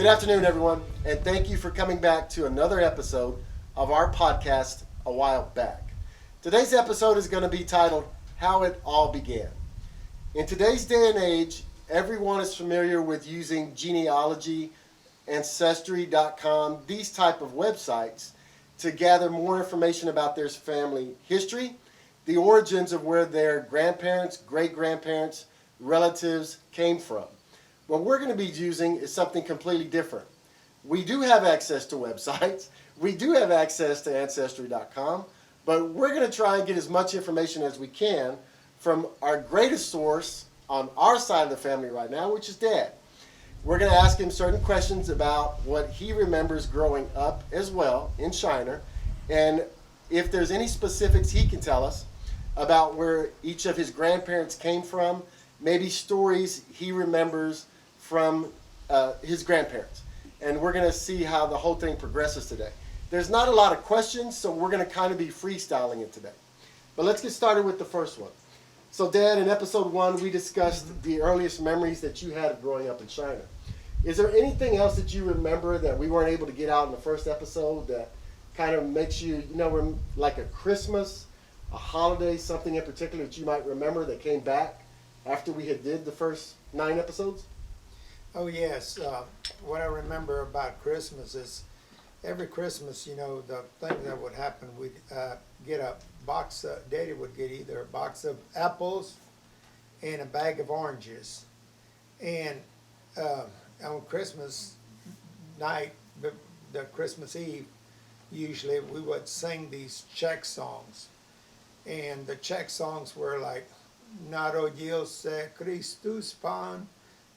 Good afternoon, everyone, and thank you for coming back to another episode of our podcast, A While Back. Today's episode is going to be titled, How It All Began. In today's day and age, everyone is familiar with using genealogy, ancestry.com, these type of websites to gather more information about their family history, the origins of where their grandparents, great-grandparents, relatives came from. What we're going to be using is something completely different. We do have access to websites. We do have access to Ancestry.com. But we're going to try and get as much information as we can from our greatest source on our side of the family right now, which is Dad. We're going to ask him certain questions about what he remembers growing up as well in Shiner. And if there's any specifics he can tell us about where each of his grandparents came from, maybe stories he remembers from his grandparents. And we're going to see how the whole thing progresses today. There's not a lot of questions, so we're going to kind of be freestyling it today. But let's get started with the first one. So, Dad, in episode 1, we discussed the earliest memories that you had of growing up in China. Is there anything else that you remember that we weren't able to get out in the first episode that kind of makes you, like a Christmas, a holiday, something in particular that you might remember that came back after we had did the first 9 episodes? Oh yes, what I remember about Christmas is every Christmas, the thing that would happen, we'd get a box, Daddy would get either a box of apples and a bag of oranges. And on Christmas night, the Christmas Eve, usually we would sing these Czech songs. And the Czech songs were like, Narodil se Christus Pan,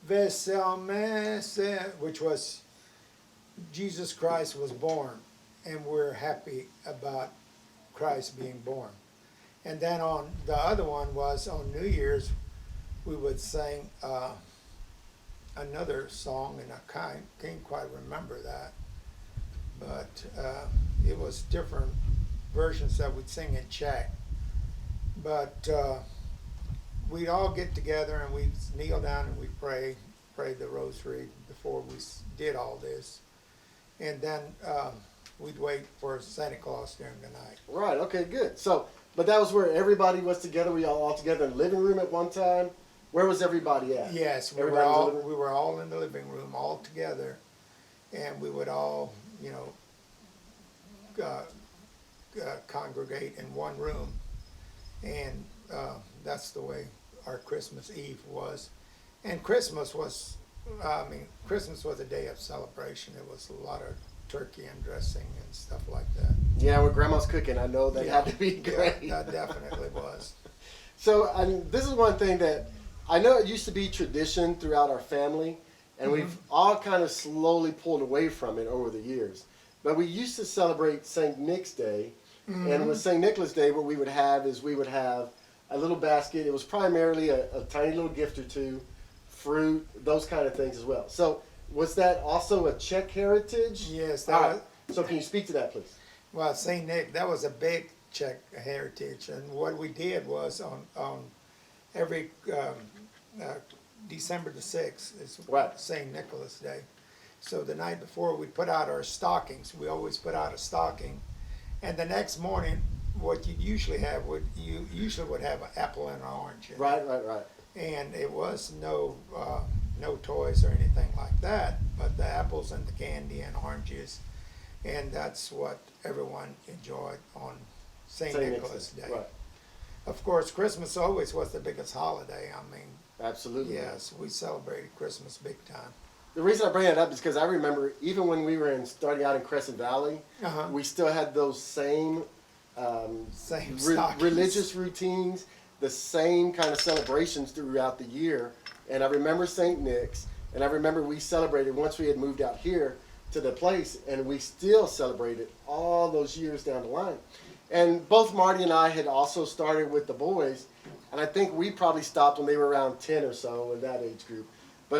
Veselme se, which was Jesus Christ was born, and we're happy about Christ being born. And then on the other one was on New Year's, we would sing another song, and I can't quite remember that, but it was different versions that we'd sing in Czech. But we'd all get together and we'd kneel down and we'd pray the rosary before we did all this. And then we'd wait for Santa Claus during the night. Right, okay, good. So, but that was where everybody was together. We all together in the living room at one time. Where was everybody at? Yes, we were all in the living room, all together. And we would all, congregate in one room. And that's the way our Christmas Eve was. And Christmas was a day of celebration. It was a lot of turkey and dressing and stuff like that. Yeah, when Grandma's cooking, I know that had to be great. Yeah, that definitely was. So, this is one thing that I know it used to be tradition throughout our family, and we've all kind of slowly pulled away from it over the years. But we used to celebrate St. Nick's Day, and with St. Nicholas Day, what we would have a little basket. It was primarily a tiny little gift or two, fruit, those kind of things as well. So was that also a Czech heritage? Yes. So can you speak to that, please? Well, St. Nick, that was a big Czech heritage. And what we did was on every December the 6th is St. Nicholas Day. So the night before we put out our stockings. We always put out a stocking. And the next morning, what you usually have would have an apple and an orange. Right. And it was no toys or anything like that, but the apples and the candy and oranges, and that's what everyone enjoyed on St. Nicholas Day. Right. Of course, Christmas always was the biggest holiday. Absolutely. Yes, we celebrated Christmas big time. The reason I bring that up is because I remember even when we were starting out in Crescent Valley, we still had those same religious routines, the same kind of celebrations throughout the year. And I remember St. Nick's, and I remember we celebrated once we had moved out here to the place, and we still celebrated all those years down the line. And both Marty and I had also started with the boys, and I think we probably stopped when they were around 10 or so in that age group. But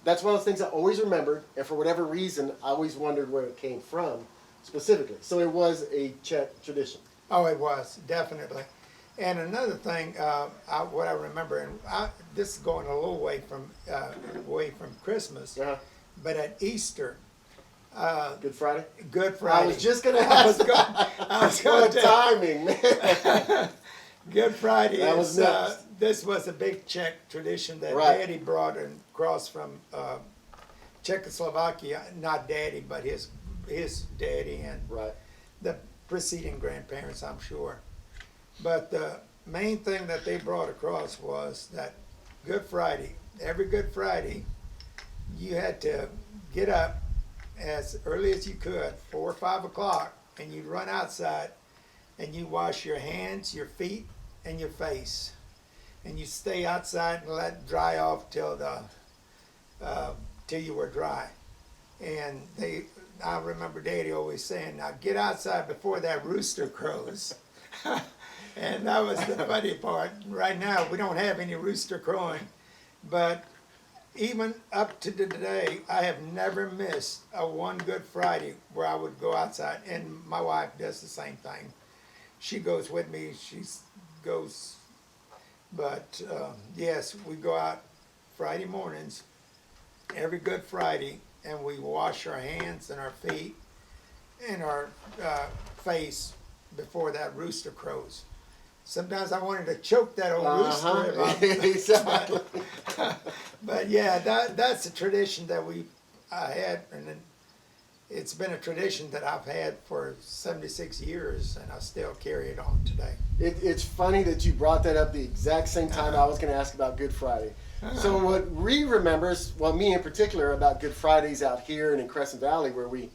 that's one of the things I always remembered, and for whatever reason, I always wondered where it came from specifically. So it was a Czech tradition. Oh, it was, definitely. And another thing, what I remember, and this is going a little way from Christmas, But at Easter, Good Friday? Good Friday. I was just going to I was ask. going What to timing, man. Good Friday That was next. this was a big Czech tradition that Right. Daddy brought across from Czechoslovakia. Not Daddy, but his daddy and Right. the preceding grandparents, I'm sure. But the main thing that they brought across was that Good Friday, every Good Friday, you had to get up as early as you could, 4 or 5 o'clock, and you'd run outside and you wash your hands, your feet, and your face. And you stay outside and let it dry off till you were dry. And I remember Daddy always saying, now get outside before that rooster crows. And that was the funny part. Right now, we don't have any rooster crowing, but even up to today, I have never missed a one Good Friday where I would go outside, and my wife does the same thing. She goes with me. But yes, we go out Friday mornings, every Good Friday, and we wash our hands and our feet and our face before that rooster crows. Sometimes I wanted to choke that old rooster. Exactly. But yeah, that's a tradition that I had, and it's been a tradition that I've had for 76 years, and I still carry it on today. It's funny that you brought that up the exact same time I was going to ask about Good Friday. So what we remember, well, me in particular, about Good Fridays out here and in Crescent Valley, where we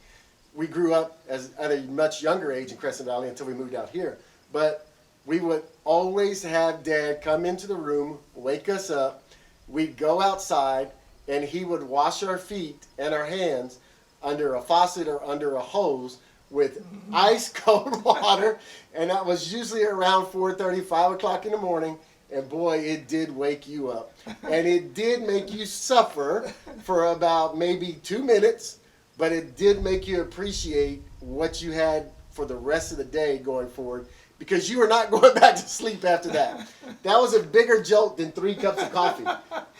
grew up at a much younger age in Crescent Valley until we moved out here. But we would always have Dad come into the room, wake us up. We'd go outside, and he would wash our feet and our hands under a faucet or under a hose with ice cold water, and that was usually around 4:30, 5 o'clock in the morning. And boy, it did wake you up. And it did make you suffer for about maybe 2 minutes, but it did make you appreciate what you had for the rest of the day going forward, because you were not going back to sleep after that. That was a bigger jolt than 3 cups of coffee.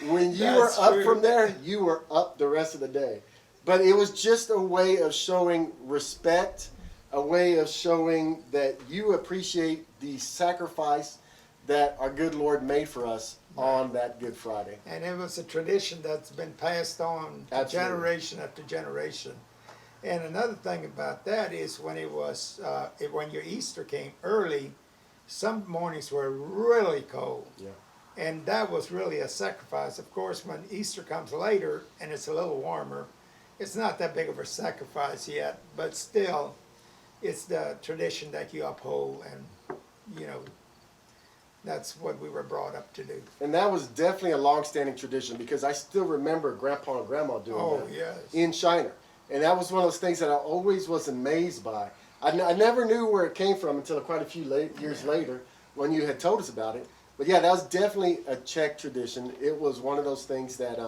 When you were up from there, you were up the rest of the day. But it was just a way of showing respect, a way of showing that you appreciate the sacrifice that our good Lord made for us on that Good Friday. And it was a tradition that's been passed on generation after generation. And another thing about that is when when your Easter came early, some mornings were really cold. Yeah. And that was really a sacrifice. Of course, when Easter comes later and it's a little warmer, it's not that big of a sacrifice yet, but still, it's the tradition that you uphold, and, that's what we were brought up to do. And that was definitely a long-standing tradition, because I still remember Grandpa and Grandma doing that yes. in Shiner. And that was one of those things that I always was amazed by. I never knew where it came from until quite a few years later when you had told us about it. But yeah, that was definitely a Czech tradition. It was one of those things that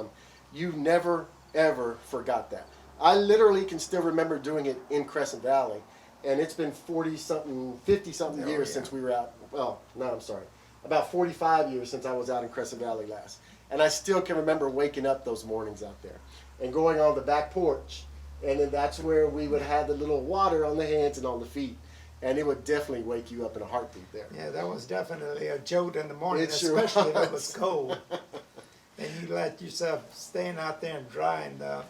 you never, ever forgot that. I literally can still remember doing it in Crescent Valley. And it's been 40-something, 50-something years since we were out. Well, no, I'm sorry. About 45 years since I was out in Crescent Valley last. And I still can remember waking up those mornings out there and going on the back porch. And then that's where we would have the little water on the hands and on the feet. And it would definitely wake you up in a heartbeat there. Yeah, that was definitely a jolt in the morning, It especially sure if it was cold. And you let yourself stand out there and dry in the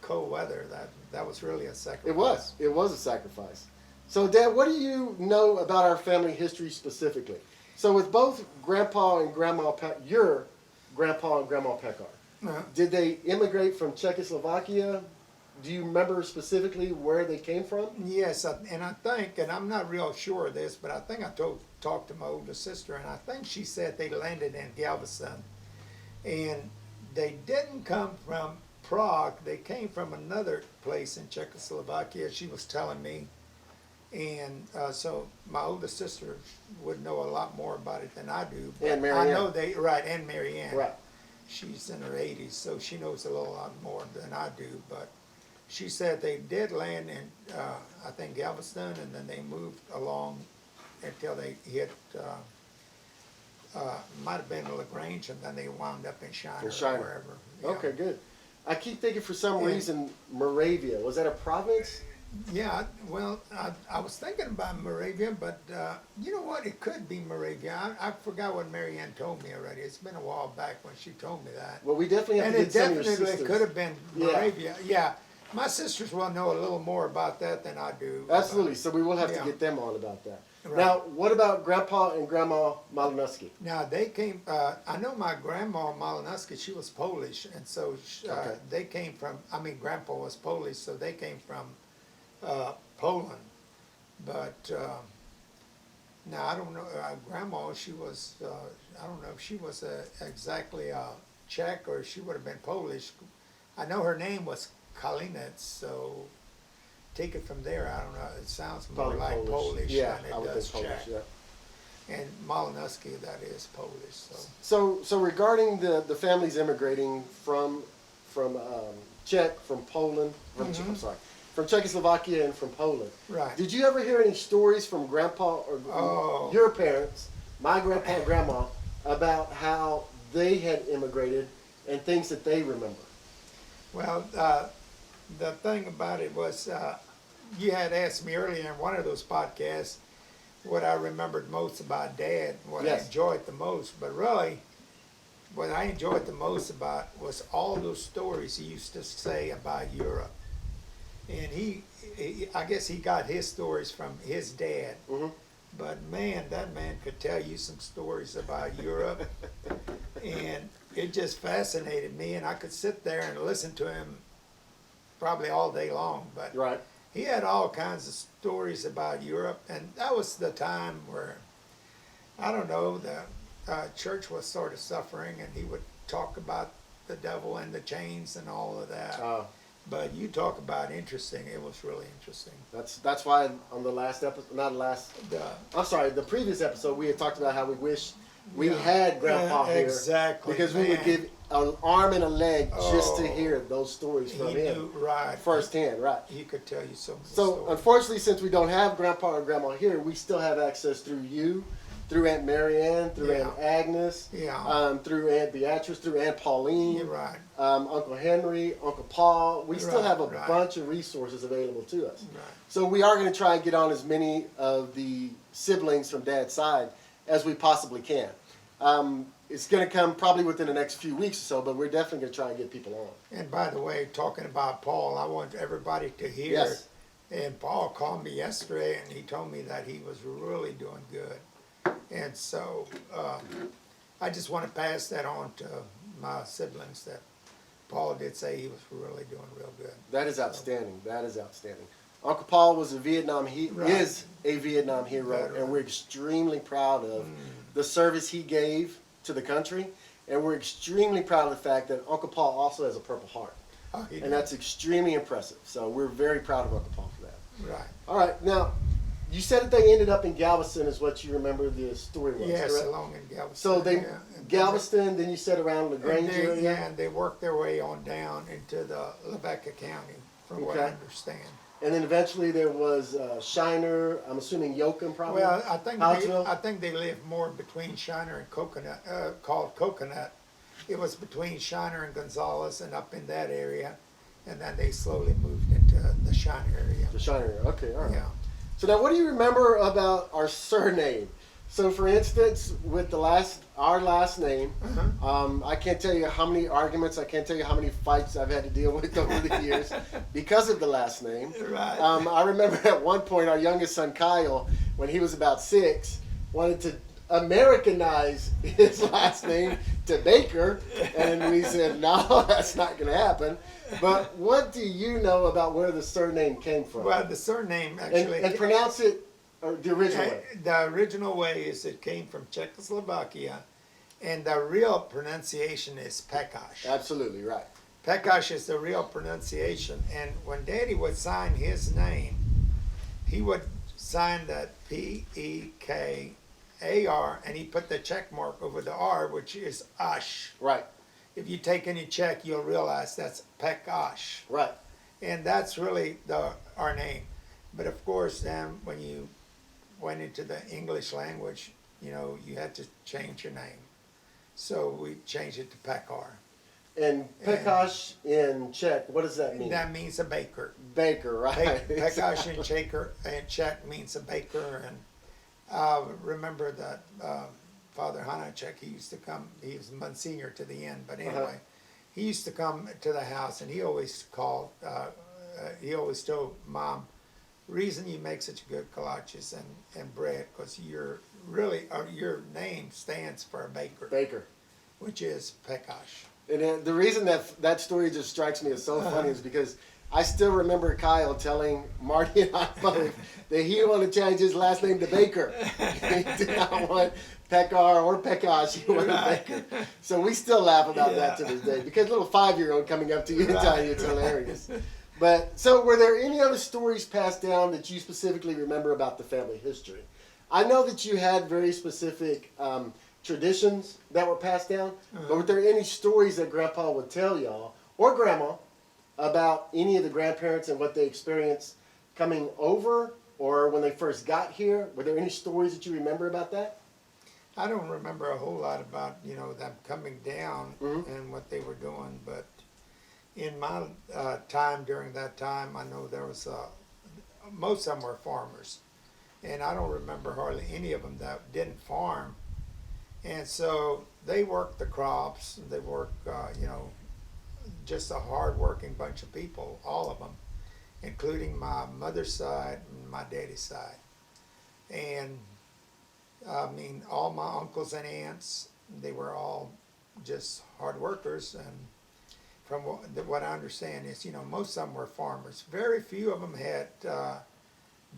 cold weather. That was really a sacrifice. It was a sacrifice. So, Dad, what do you know about our family history specifically? So with both Grandpa and Grandma, your Grandpa and Grandma Pekar, did they immigrate from Czechoslovakia? Do you remember specifically where they came from? Yes, and I think, and I'm not real sure of this, but I think I talked to my older sister, and I think she said they landed in Galveston. And they didn't come from Prague. They came from another place in Czechoslovakia, she was telling me. And so my older sister would know a lot more about it than I do. But and Marianne. I know and Marianne. Right. She's in her 80s, so she knows a lot more than I do. But she said they did land in, I think, Galveston, and then they moved along until they hit, might have been LaGrange, and then they wound up in Shiner. In Shiner. Or wherever. Okay, good. I keep thinking for some Yeah. reason Moravia. Was that a province? Yeah, well, I was thinking about Moravia, but you know what? It could be Moravia. I forgot what Mary Ann told me already. It's been a while back when she told me that. Well, we definitely have And to it get some of your definitely sisters. could have been Yeah. Moravia. Yeah. My sisters will know a little more about that than I do. Absolutely. So we will have Yeah. to get them on about that. Right. Now, what about Grandpa and Grandma Malinowski? Now they came. I know my grandma Malinowski. She was Polish, and so Okay. they came from. I mean, Grandpa was Polish, so they came from Poland. But now I don't know. Grandma, she was. I don't know if she was exactly Czech or she would have been Polish. I know her name was Kalinets, so take it from there. I don't know. It sounds more Probably like Polish Yeah, than I it would does think Polish. Czech. Yeah. And Malinowski, that is Polish. So regarding the families immigrating from Czech, from Poland, I'm sorry, from Czechoslovakia and from Poland. Right. Did you ever hear any stories from Grandpa or Oh. your parents, my grandpa and grandma, about how they had immigrated and things that they remember? Well, the thing about it was, you had asked me earlier in one of those podcasts what I remembered most about Dad, what I Yes. enjoyed the most. But really, what I enjoyed the most about was all those stories he used to say about Europe. And I guess he got his stories from his dad. Mhm. But man, that man could tell you some stories about Europe. And it just fascinated me, and I could sit there and listen to him probably all day long. But Right. he had all kinds of stories about Europe, and that was the time where, I don't know, the church was sort of suffering, and he would talk about the devil and the chains and all of that. But you talk about interesting, it was really interesting. That's why on the last episode, I'm sorry, the previous episode, we had talked about how we wish we Yeah. had Grandpa Yeah, here. exactly, Because we would man. give an arm and a leg just to Oh. hear those stories from He him knew, right. firsthand, right? He could tell you so many So stories. unfortunately, since we don't have Grandpa and Grandma here, we still have access through you, through Aunt Marianne, through Yeah. Aunt Agnes, Yeah. through Aunt Beatrice, through Aunt Pauline, You're right. Uncle Henry, Uncle Paul. We still Right, have a right. bunch of resources available to us. Right. So we are going to try and get on as many of the siblings from Dad's side as we possibly can. It's going to come probably within the next few weeks or so, but we're definitely going to try and get people on. And by the way, talking about Paul, I want everybody to hear. Yes. And Paul called me yesterday, and he told me that he was really doing good. And so I just want to pass that on to my siblings that Paul did say he was really doing real good. That is outstanding. That is outstanding. Uncle Paul was a Right. is a Vietnam hero, Right. and we're extremely proud of the service he gave to the country, and we're extremely proud of the fact that Uncle Paul also has a Purple Heart, Oh, he did. and that's extremely impressive. So we're very proud of Uncle Paul for that. Right. All right, now you said that they ended up in Galveston, is what you remember the story was, Yes, correct? along in Galveston. So they yeah. And Galveston, then you said around And LaGrange they, area. yeah, and they worked their way on down into the Rebecca County, from what I Okay. understand. And then eventually there was Shiner, I'm assuming Yoakum probably. Well, I think Hodgeville? they lived more between Shiner and Coconut, called Coconut. It was between Shiner and Gonzales and up in that area, and then they slowly moved into the Shiner area. The Shiner, okay, all right. Yeah. So now what do you remember about our surname? So for instance, with our last name, I can't tell you how many arguments, I can't tell you how many fights I've had to deal with over the years because of the last name. Right. I remember at one point our youngest son Kyle, when he was about 6, wanted to Americanize his last name to Baker, and we said, no, that's not going to happen. But what do you know about where the surname came from? Well, the surname and, actually. and pronounce it the original way. The original way is it came from Czechoslovakia, and the real pronunciation is Pekash. Absolutely right. Pekash is the real pronunciation, and when Daddy would sign his name, he would sign that Pekar, and he put the check mark over the R, which is Ash. Right. If you take any Czech, you'll realize that's Pekash, Right. and that's really our name. But of course, then when you went into the English language, you had to change your name. So we changed it to Pekar. And Pekash in Czech, what does that mean? That means a baker. Baker, right? Pekash in Czech means a baker, and I remember that Father Hanacek, he used to come, he was Monsignor to the end, but anyway, he used to come to the house, and he always called, he always told Mom, reason you make such good kolaches and bread, because you're really, your name stands for a baker. Baker. Which is Pekash. And the reason that story just strikes me as so funny is because I still remember Kyle telling Marty and I both that he wanted to change his last name to Baker. He did not want Pekar or Pekash, he wanted Baker. So we still laugh about that to this day, because little 5-year-old coming up to you and telling you it's hilarious. But so were there any other stories passed down that you specifically remember about the family history? I know that you had very specific traditions that were passed down, but were there any stories that Grandpa would tell y'all, or Grandma, about any of the grandparents and what they experienced coming over or when they first got here? Were there any stories that you remember about that? I don't remember a whole lot about, them coming down and what they were doing, but in my time, during that time, I know there was, most of them were farmers, and I don't remember hardly any of them that didn't farm. And so they worked the crops, they worked, just a hard-working bunch of people, all of them, including my mother's side and my daddy's side. And, I mean, all my uncles and aunts, they were all just hard workers, and from what I understand is, most of them were farmers. Very few of them had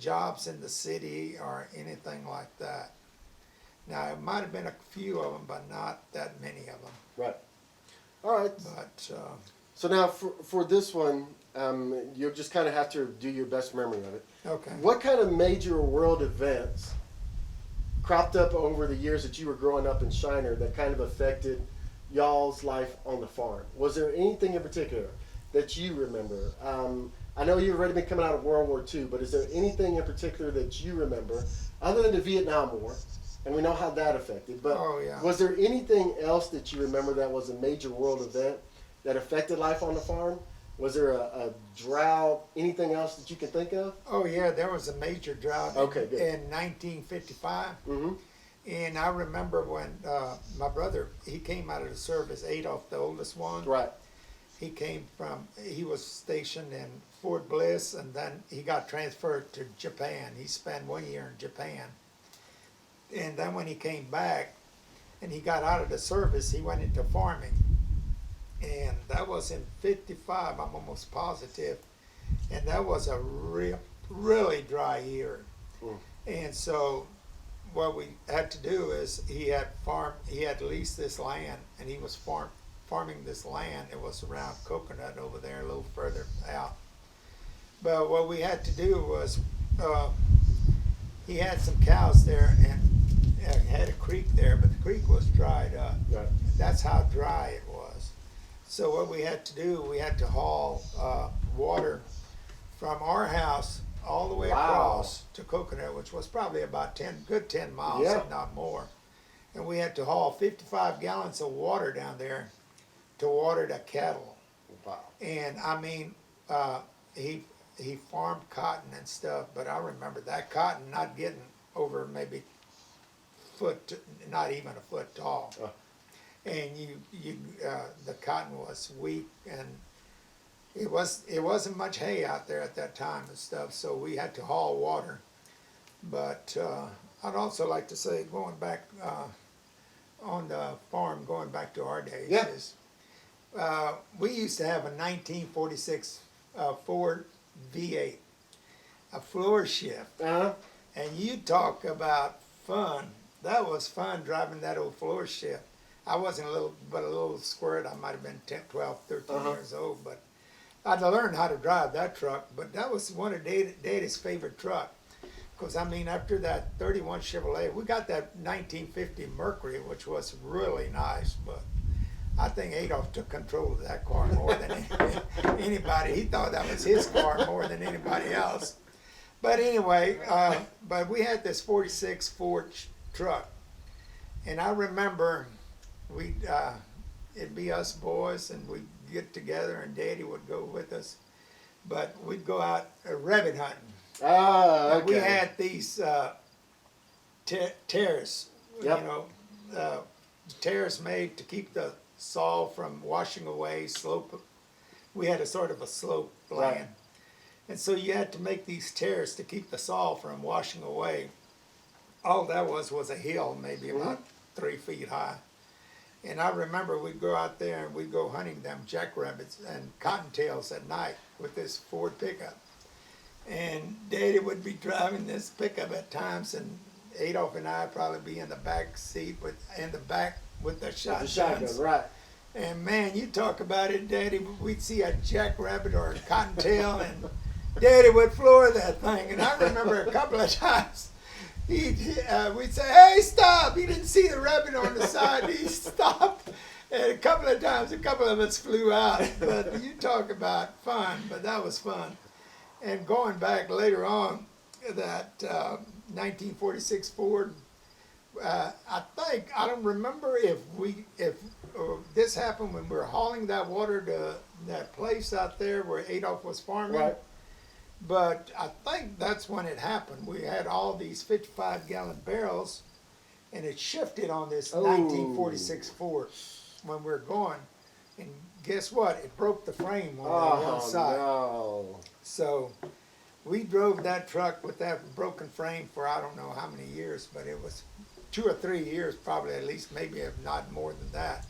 jobs in the city or anything like that. Now, it might have been a few of them, but not that many of them. Right. All right. But so now for this one, you'll just kind of have to do your best memory of it. okay. What kind of major world events cropped up over the years that you were growing up in Shiner that kind of affected y'all's life on the farm? Was there anything in particular that you remember? I know you've already been coming out of World War II, but is there anything in particular that you remember other than the Vietnam War? And we know how that affected. But was there anything else that you remember that was a major world event that affected life on the farm? Was there a drought, anything else that you can think of? Oh, yeah, there was a major drought good. in 1955. Mm-hmm. And I remember when my brother, he came out of the service, Adolf, the oldest one. Right. He was stationed in Fort Bliss, and then he got transferred to Japan. He spent 1 year in Japan. And then when he came back and he got out of the service, he went into farming. And that was in 55, I'm almost positive. And that was a really dry year. And so what we had to do is he had leased this land, and he was farming this land. It was around Coconut over there, a little further out. But what we had to do was, he had some cows there, and had a creek there, but the creek was dried up. Right. That's how dry it was. So what we had to do, we had to haul water from our house all the way across to Coconut, which was probably about 10 miles, if not more. And we had to haul 55 gallons of water down there to water the cattle. Wow. And I mean, he farmed cotton and stuff, but I remember that cotton not getting over maybe not even a foot tall. And the cotton was weak, and it wasn't much hay out there at that time and stuff, so we had to haul water. But I'd also like to say, going back on the farm, going back to our days, is we used to have a 1946 Ford V8, a floor shift. And you talk about fun. That was fun driving that old floor shift. I wasn't a little squirt. I might have been 10, 12, 13 years old, but I'd learned how to drive that truck. But that was one of Daddy's favorite truck. Because, I mean, after that 31 Chevrolet, we got that 1950 Mercury, which was really nice. But I think Adolf took control of that car more than anybody. He thought that was his car more than anybody else. But anyway, but we had this 46 Ford truck. And I remember it'd be us boys, and we'd get together, and Daddy would go with us. But we'd go out rabbit hunting. Ah, okay. We had these terrace, Yep. you know, terrace made to keep the soil from washing away. Slope. We had a sort of a slope land, Right. and so you had to make these terraces to keep the soil from washing away. All that was a hill, maybe about 3 feet high. And I remember we'd go out there and we'd go hunting them jackrabbits and cottontails at night with this Ford pickup. And Daddy would be driving this pickup at times, and Adolph and I probably be in the back seat in the back with the The shotguns. shotgun, right. And man, you talk about it, Daddy. We'd see a jackrabbit or a cottontail, and Daddy would floor that thing. And I remember a couple of times we'd say, "Hey, stop!" He didn't see the rabbit on the side. He stopped. And a couple of times, a couple of us flew out. But you talk about fun, but that was fun. And going back later on, that 1946 Ford, I don't remember if this happened when we were hauling that water to that place out there where Adolph was farming. Right. But I think that's when it happened. We had all these 55-gallon barrels, and it shifted on this 1946 Ford when we were going. And guess what? It broke the frame on one side. No. So we drove that truck with that broken frame for I don't know how many years, but it was 2 or 3 years, probably at least, maybe if not more than that.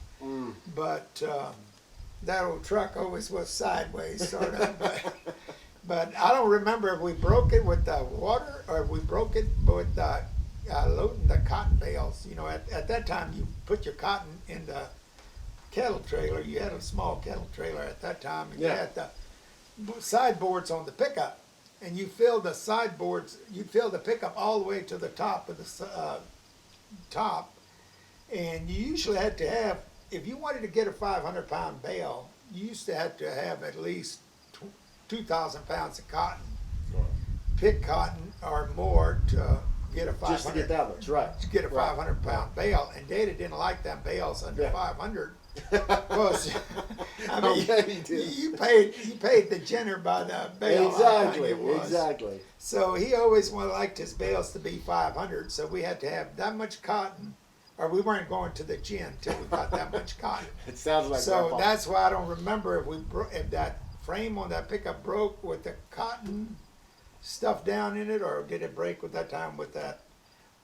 But that old truck always was sideways, sort of. But I don't remember if we broke it with the water or if we broke it with loading the cotton bales. You know, at that time you put your cotton in the kettle trailer. You had a small kettle trailer at that time, and you had the sideboards on the pickup, and you filled the sideboards. You filled the pickup all the way to the top of the top, and you usually had to have, if you wanted to get a 500-pound bale, you used to have at least 2,000 pounds of cotton, pick cotton or more to get a 500. Just to get that much, right? To get a 500-pound bale, and Data didn't like them bales under 500. Because I mean, you paid the jenner by the bale. Exactly, it was. exactly. So he always liked his bales to be 500. So we had to have that much cotton, or we weren't going to the gin till we got that much cotton. It sounds like So Grandpa. that's why I don't remember if that frame on that pickup broke with the cotton stuff down in it, or did it break with that time with that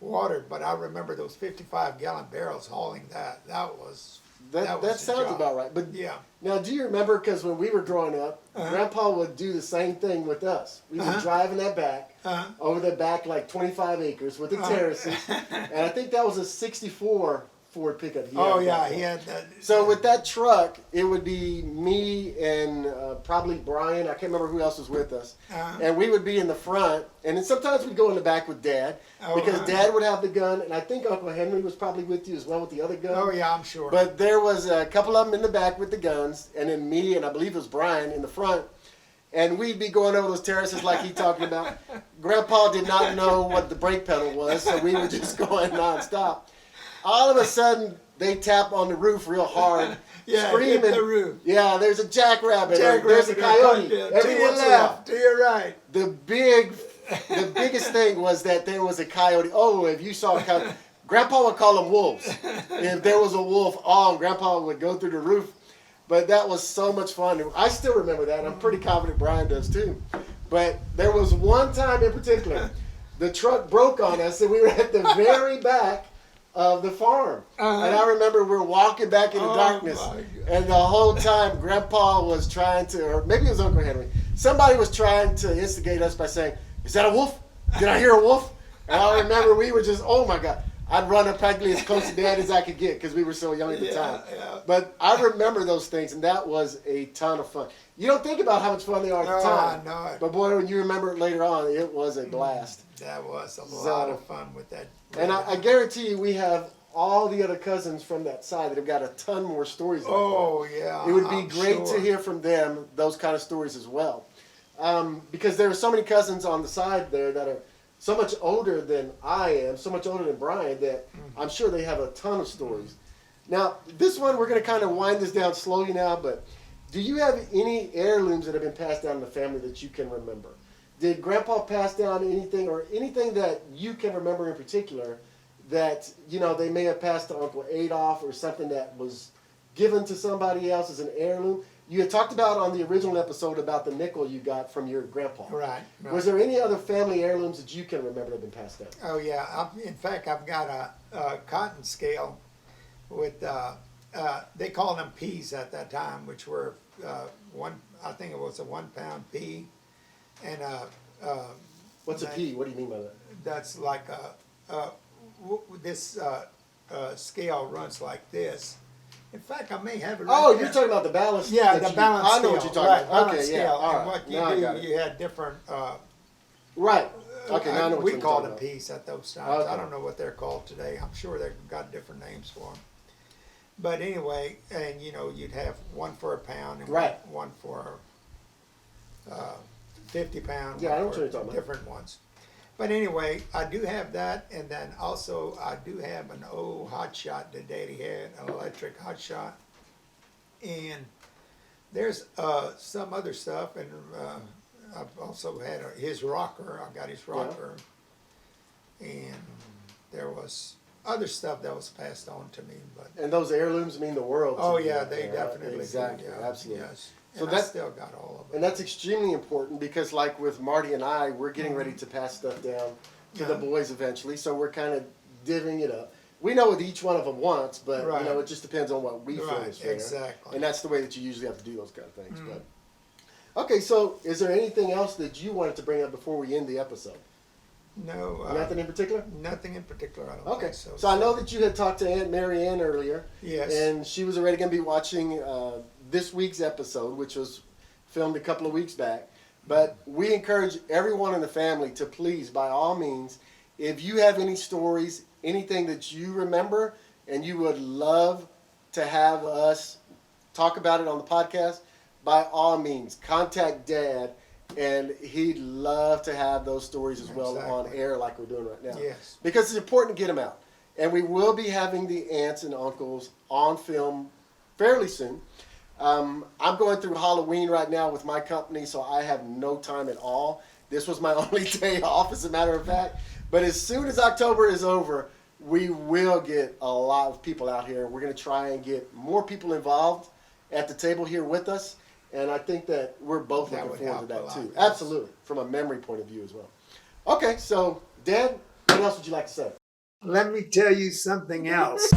water. But I remember those 55-gallon barrels hauling that. That was That the sounds job. about right. But Yeah. now, do you remember? Because when we were growing up, Grandpa would do the same thing with us. We would drive in that back, over the back like 25 acres with the terraces, and I think that was a '64 Ford pickup. He had that. So with that truck, it would be me and probably Brian. I can't remember who else was with us. And we would be in the front, and then sometimes we'd go in the back with Dad, because Dad would have the gun, and I think Uncle Henry was probably with you as well with the other gun. Oh yeah, I'm sure. But there was a couple of them in the back with the guns, and then me and I believe it was Brian in the front. And we'd be going over those terraces like he talking about. Grandpa did not know what the brake pedal was, so we were just going nonstop. All of a sudden, they tap on the roof real hard, screaming. Hit the roof. Yeah, there's a jackrabbit. There's a coyote. Everyone laughed. To your right. The biggest thing was that there was a coyote. Oh, if you saw a coyote, Grandpa would call them wolves. If there was a wolf on, Grandpa would go through the roof. But that was so much fun. I still remember that. I'm pretty confident Brian does too. But there was one time in particular, the truck broke on us, and we were at the very back of the farm. And I remember we were walking back in the darkness, and the whole time Grandpa was trying to, or maybe it was Uncle Henry, somebody was trying to instigate us by saying, "Is that a wolf? Did I hear a wolf?" And I remember we were just, oh my God. I'd run up practically as close to Dad as I could get because we were so young at the time. Yeah. But I remember those things, and that was a ton of fun. You don't think about how much fun they are at the time. I know it. But boy, when you remember it later on, it was a blast. That was a lot of fun with that. And I guarantee you, we have all the other cousins from that side that have got a ton more stories like that. Yeah. It would be great to hear from them those kind of stories as well. Because there are so many cousins on the side there that are so much older than I am, so much older than Brian, that I'm sure they have a ton of stories. Now, this one, we're going to kind of wind this down slowly now, but do you have any heirlooms that have been passed down in the family that you can remember? Did Grandpa pass down anything or anything that you can remember in particular that, they may have passed to Uncle Adolph or something that was given to somebody else as an heirloom? You had talked about on the original episode about the nickel you got from your grandpa. Right. Was there any other family heirlooms that you can remember that have been passed down? Oh yeah. In fact, I've got a cotton scale with they called them peas at that time, which were I think it was a 1 pound pea, and What's a pea? What do you mean by that? that's like this scale runs like this. In fact, I may have it right Oh, here. you're talking about the balance. Yeah, that the you- balance I scale. know what you're talking Right, about. balance Okay, yeah, scale. all And right. what you Now I do, got it. you had different. Right. Okay, now I know what we you're called talking them about. peas at those times. Okay. I don't know what they're called today. I'm sure they've got different names for them. But anyway, and you'd have one for a pound and Right. one for 50 pound. Yeah, I know one what for you're talking about. different ones. But anyway, I do have that, and then also I do have an old hot shot that Daddy had, an electric hot shot. And there's some other stuff, and I've also had his rocker. I got his rocker, and there was other stuff that was passed on to me. But And those heirlooms mean the world to oh you, yeah, they right? definitely Exactly, do. Yeah, absolutely. Yes. So And I that- still got all of it. And that's extremely important because, like with Marty and I, we're getting ready to pass stuff down to the Yeah. boys eventually. So we're kind of divvying it up. We know what each one of them wants, but Right. it just depends on what we feel Right, is fair. exactly. And that's the way that you usually have to do those kind of things. But okay, so is there anything else that you wanted to bring up before we end the episode? No, Nothing in particular? nothing in particular. I don't Okay, think so. so I know that you had talked to Aunt Mary Ann earlier. Yes. And she was already going to be watching this week's episode, which was filmed a couple of weeks back. But we encourage everyone in the family to please, by all means, if you have any stories, anything that you remember, and you would love to have us talk about it on the podcast, by all means, contact Dad, and he'd love to have those stories as well on Exactly. air like we're doing right now. Yes. Because it's important to get them out. And we will be having the aunts and uncles on film fairly soon. I'm going through Halloween right now with my company, so I have no time at all. This was my only day off, as a matter of fact. But as soon as October is over, we will get a lot of people out here. We're going to try and get more people involved at the table here with us. And I think that we're both That looking would forward to help that a lot, too. yes. Absolutely. From a memory point of view as well. Okay, so Dad, what else would you like to say? Let me tell you something else.